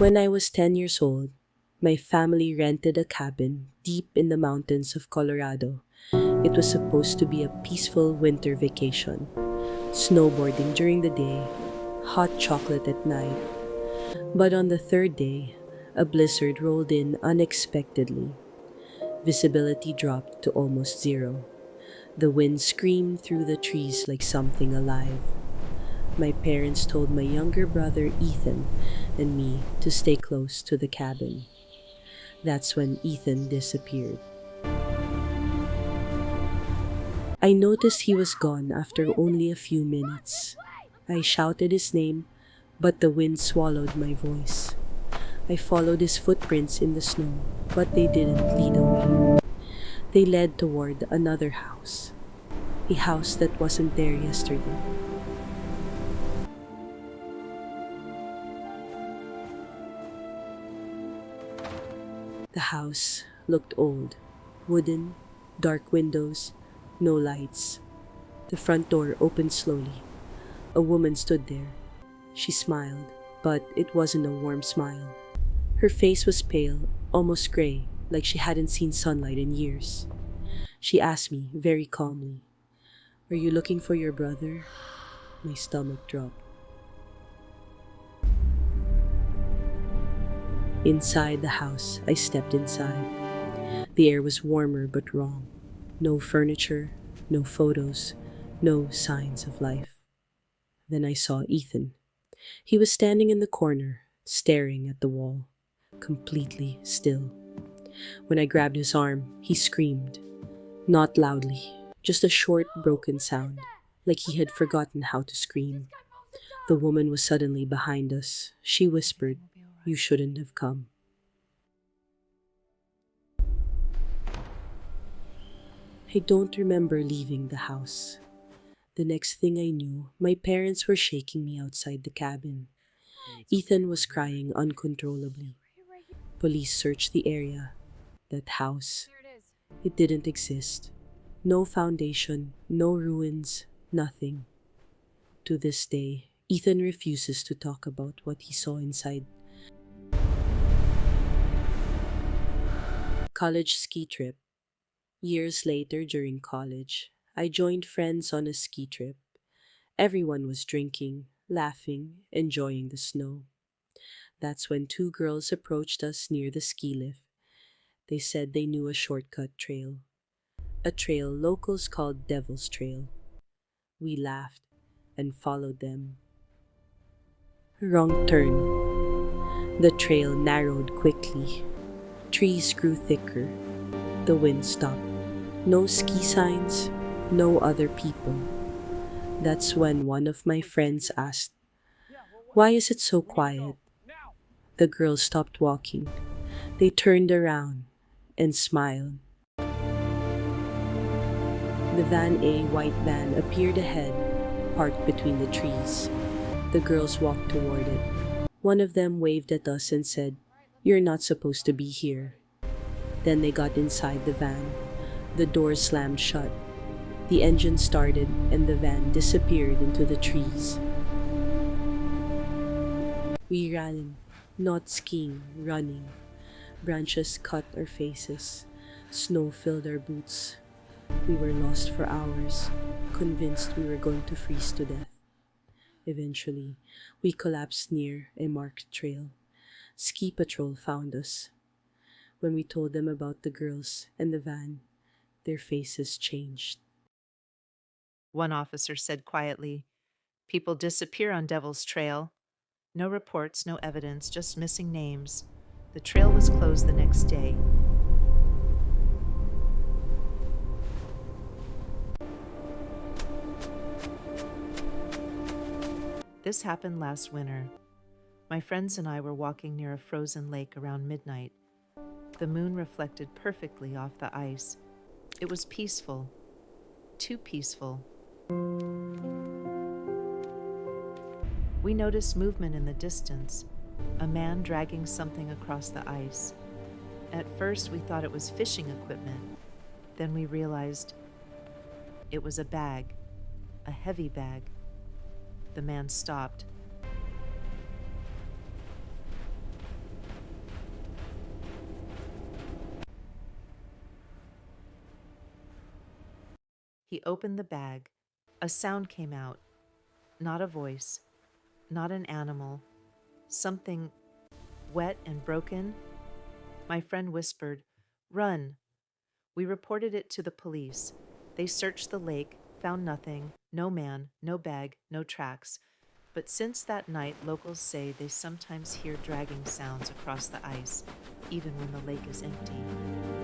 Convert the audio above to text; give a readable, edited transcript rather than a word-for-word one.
When I was 10 years old, my family rented a cabin deep in the mountains of Colorado. It was supposed to be a peaceful winter vacation. Snowboarding during the day, hot chocolate at night. But on the third day, a blizzard rolled in unexpectedly. Visibility dropped to almost zero. The wind screamed through the trees like something alive. My parents told my younger brother Ethan and me to stay close to the cabin. That's when Ethan disappeared. I noticed he was gone after only a few minutes. I shouted his name, but the wind swallowed my voice. I followed his footprints in the snow, but they didn't lead away. They led toward another house, a house that wasn't there yesterday. The house looked old, wooden, dark windows, no lights. The front door opened slowly. A woman stood there. She smiled, but it wasn't a warm smile. Her face was pale, almost gray, like she hadn't seen sunlight in years. She asked me very calmly, "Are you looking for your brother?" My stomach dropped. Inside the house, I stepped inside. The air was warmer but wrong. No furniture, no photos, no signs of life. Then I saw Ethan. He was standing in the corner, staring at the wall, completely still. When I grabbed his arm, he screamed. Not loudly, just a short, broken sound, like he had forgotten how to scream. The woman was suddenly behind us. She whispered, "You shouldn't have come." I don't remember leaving the house. The next thing I knew, my parents were shaking me outside the cabin. Ethan was crying uncontrollably. Police searched the area. That house, it didn't exist. No foundation, no ruins, nothing. To this day, Ethan refuses to talk about what he saw inside. College ski trip. Years later, during college, I joined friends on a ski trip. Everyone was drinking, laughing, enjoying the snow. That's when two girls approached us near the ski lift. They said they knew a shortcut trail, a trail locals called Devil's Trail. We laughed and followed them. Wrong turn. The trail narrowed quickly. Trees grew thicker. The wind stopped. No ski signs, no other people. That's when one of my friends asked, "Why is it so quiet?" The girls stopped walking. They turned around and smiled. The a white van appeared ahead, parked between the trees. The girls walked toward it. One of them waved at us and said, "You're not supposed to be here." Then they got inside the van. The door slammed shut. The engine started and the van disappeared into the trees. We ran, not skiing, running. Branches cut our faces. Snow filled our boots. We were lost for hours, convinced we were going to freeze to death. Eventually, we collapsed near a marked trail. Ski patrol found us. When we told them about the girls and the van, their faces changed. One officer said quietly, "People disappear on Devil's Trail. No reports, no evidence, just missing names. The trail was closed the next day." This happened last winter. My friends and I were walking near a frozen lake around midnight. The moon reflected perfectly off the ice. It was peaceful, too peaceful. We noticed movement in the distance, a man dragging something across the ice. At first, we thought it was fishing equipment. Then we realized it was a bag, a heavy bag. The man stopped. He opened the bag. A sound came out. Not a voice, not an animal, something wet and broken. My friend whispered, "Run." We reported it to the police. They searched the lake, found nothing, no man, no bag, no tracks. But since that night, locals say they sometimes hear dragging sounds across the ice, even when the lake is empty.